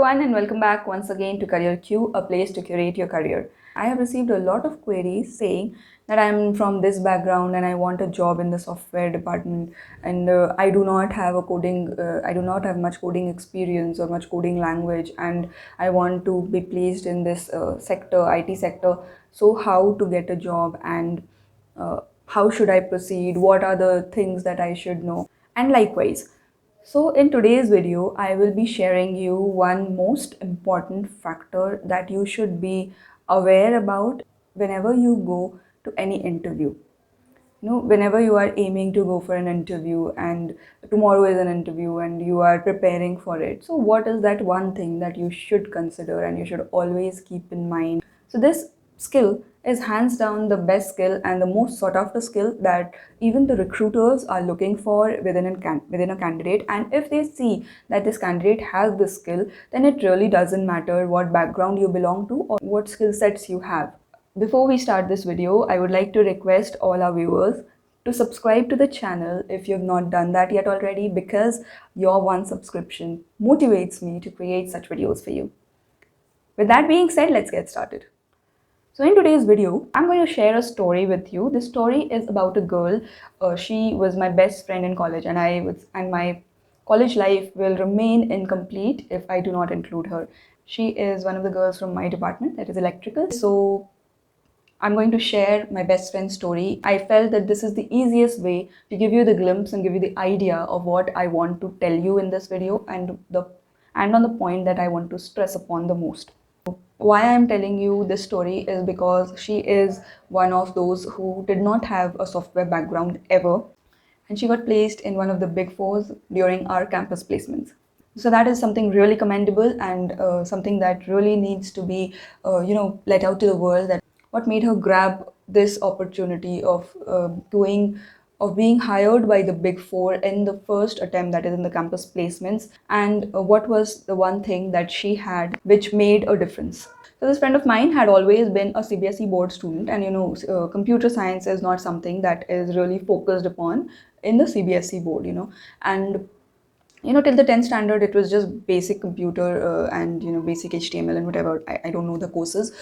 everyone, and welcome back once again to CareerQ, a place to curate your career. I have received a lot of queries saying that I'm from this background and I want a job in the software department, and I do not have I do not have much coding experience or much coding language, and I want to be placed in this sector, IT sector. So, how to get a job and how should I proceed? What are the things that I should know? And likewise. So in today's video, I will be sharing you one most important factor that you should be aware about whenever you go to any interview. Whenever you are aiming to go for an interview and tomorrow is an interview and you are preparing for it. So what is that one thing that you should consider and you should always keep in mind? So this skill is hands down the best skill and the most sought after skill that even the recruiters are looking for within a candidate. And if they see that this candidate has this skill, then it really doesn't matter what background you belong to or what skill sets you have. Before we start this video, I would like to request all our viewers to subscribe to the channel if you have not done that yet already, because your one subscription motivates me to create such videos for you. With that being said, let's get started. So in today's video, I'm going to share a story with you. This story is about a girl. She was my best friend in college, and my college life will remain incomplete if I do not include her. She is one of the girls from my department, that is electrical. So I'm going to share my best friend's story. I felt that this is the easiest way to give you the glimpse and give you the idea of what I want to tell you in this video and on the point that I want to stress upon the most. Why I'm telling you this story is because she is one of those who did not have a software background ever, and she got placed in one of the big fours during our campus placements. So that is something really commendable and something that really needs to be let out to the world, that what made her grab this opportunity of being hired by the big four in the first attempt, that is in the campus placements, and what was the one thing that she had which made a difference. So this friend of mine had always been a CBSE board student, and computer science is not something that is really focused upon in the CBSE board, and till the 10th standard it was just basic computer and basic HTML and whatever. I don't know the courses,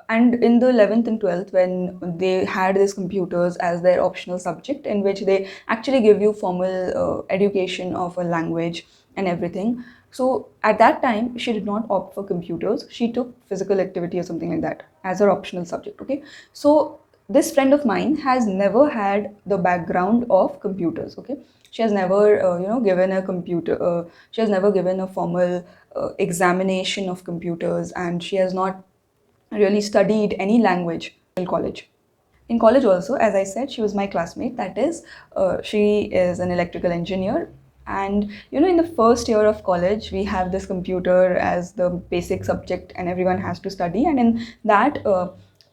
and in the 11th and 12th, when they had this computers as their optional subject, in which they actually give you formal education of a language and everything. So at that time she did not opt for computers, she took physical activity or something like that as her optional subject. Okay, so this friend of mine has never had the background of computers. Okay, she has never given a computer she has never given a formal examination of computers, and she has not really studied any language in college. In college also, as I said, she was my classmate. That is, she is an electrical engineer. And in the first year of college, we have this computer as the basic subject, and everyone has to study. And in that,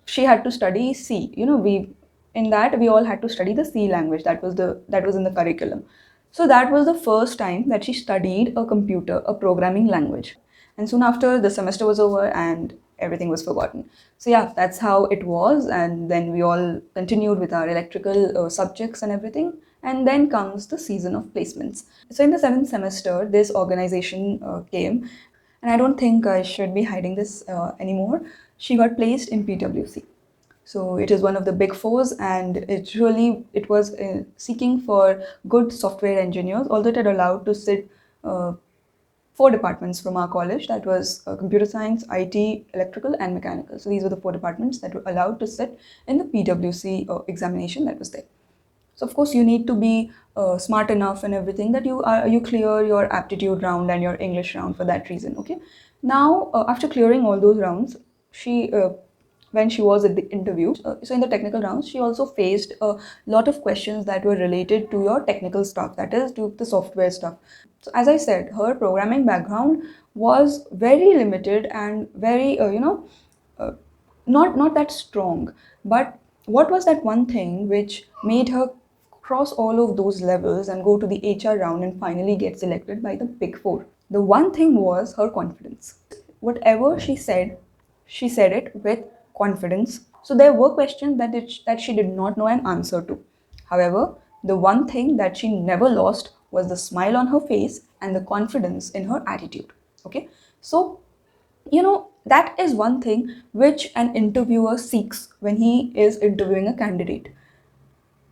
she had to study C. We all had to study the C language. That was in the curriculum. So that was the first time that she studied a computer, a programming language. And soon after, the semester was over and everything was forgotten. So yeah, that's how it was. And then we all continued with our electrical subjects and everything. And then comes the season of placements. So in the 7th semester, this organization came, and I don't think I should be hiding this anymore. She got placed in PwC. So it is one of the big fours, and it was seeking for good software engineers. Although it had allowed to sit uh, four departments from our college, that was computer science, IT, electrical, and mechanical. So these were the four departments that were allowed to sit in the PwC examination that was there. So of course you need to be smart enough and everything that you clear your aptitude round and your English round for that reason. Okay. Now after clearing all those rounds, she when she was at the interview, so in the technical rounds, she also faced a lot of questions that were related to your technical stuff, that is to the software stuff. So as I said, her programming background was very limited and very uh, not that strong. But what was that one thing which made her cross all of those levels and go to the HR round and finally get selected by the Big Four? The one thing was her confidence. Whatever she said it with confidence. So there were questions that she did not know an answer to. However, the one thing that she never lost was the smile on her face and the confidence in her attitude. Okay, so that is one thing which an interviewer seeks when he is interviewing a candidate.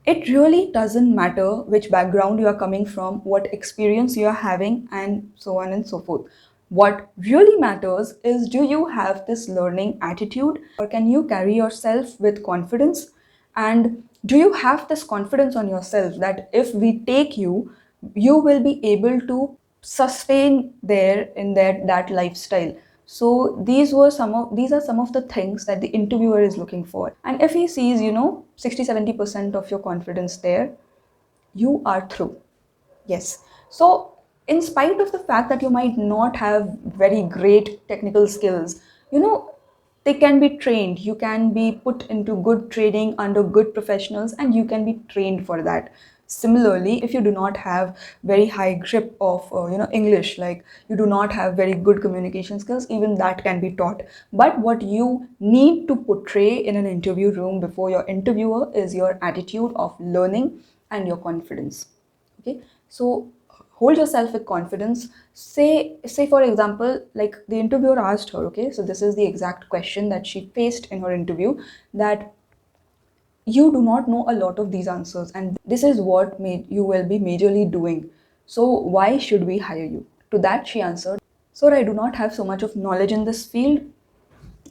It really doesn't matter which background you are coming from, what experience you are having, and so on and so forth. What really matters is, do you have this learning attitude, or can you carry yourself with confidence? And do you have this confidence on yourself that if we take you, you will be able to sustain there in that lifestyle? So these are some of the things that the interviewer is looking for. And if he sees 60-70% of your confidence there, you are through. Yes. So, in spite of the fact that you might not have very great technical skills, they can be trained. You can be put into good training under good professionals, and you can be trained for that. Similarly, if you do not have very high grip of English, like you do not have very good communication skills, even that can be taught. But what you need to portray in an interview room before your interviewer is your attitude of learning and your confidence. Okay, so hold yourself with confidence. Say for example, like the interviewer asked her, okay, so this is the exact question that she faced in her interview, that you do not know a lot of these answers, and this is what you will be majorly doing, so why should we hire you? To that she answered, sir, I do not have so much of knowledge in this field,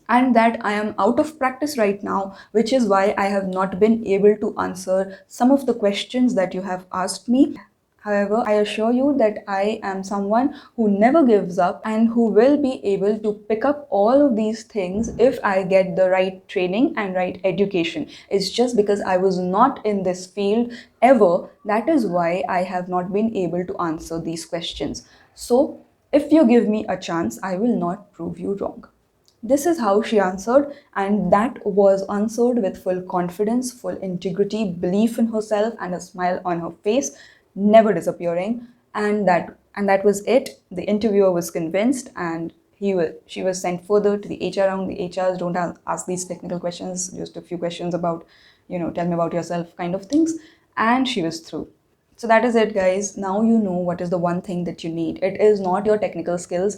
and that I am out of practice right now, which is why I have not been able to answer some of the questions that you have asked me. However, I assure you that I am someone who never gives up and who will be able to pick up all of these things if I get the right training and right education. It's just because I was not in this field ever, that is why I have not been able to answer these questions. So, if you give me a chance, I will not prove you wrong. This is how she answered, and that was answered with full confidence, full integrity, belief in herself, and a smile on her face, never disappearing. And that was it. The interviewer was convinced, and she was sent further to the HR round. The HRs don't ask these technical questions, just a few questions about, tell me about yourself kind of things, and she was through. So that is it, guys. Now you know what is the one thing that you need. It is not your technical skills.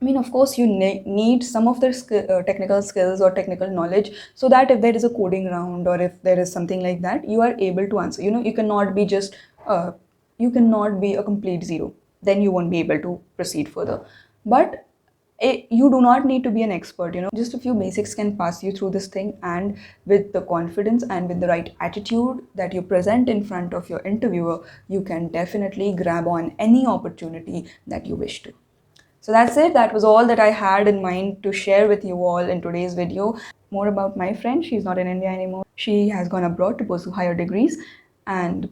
I mean, of course, you need some of the technical skills or technical knowledge, so that if there is a coding round or if there is something like that, you are able to answer. You cannot be uh, you cannot be a complete zero. Then you won't be able to proceed further. But you do not need to be an expert. Just a few basics can pass you through this thing, and with the confidence and with the right attitude that you present in front of your interviewer, you can definitely grab on any opportunity that you wish to. So that's it. That was all that I had in mind to share with you all in today's video. More about my friend. She's not in India anymore. She has gone abroad to pursue higher degrees. And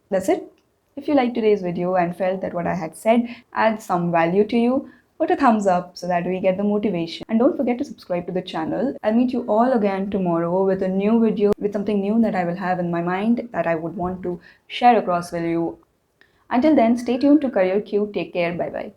that's it. If you liked today's video and felt that what I had said adds some value to you, put a thumbs up so that we get the motivation. And don't forget to subscribe to the channel. I'll meet you all again tomorrow with a new video, with something new that I will have in my mind that I would want to share across with you. Until then, stay tuned to CareerQ. Take care. Bye bye.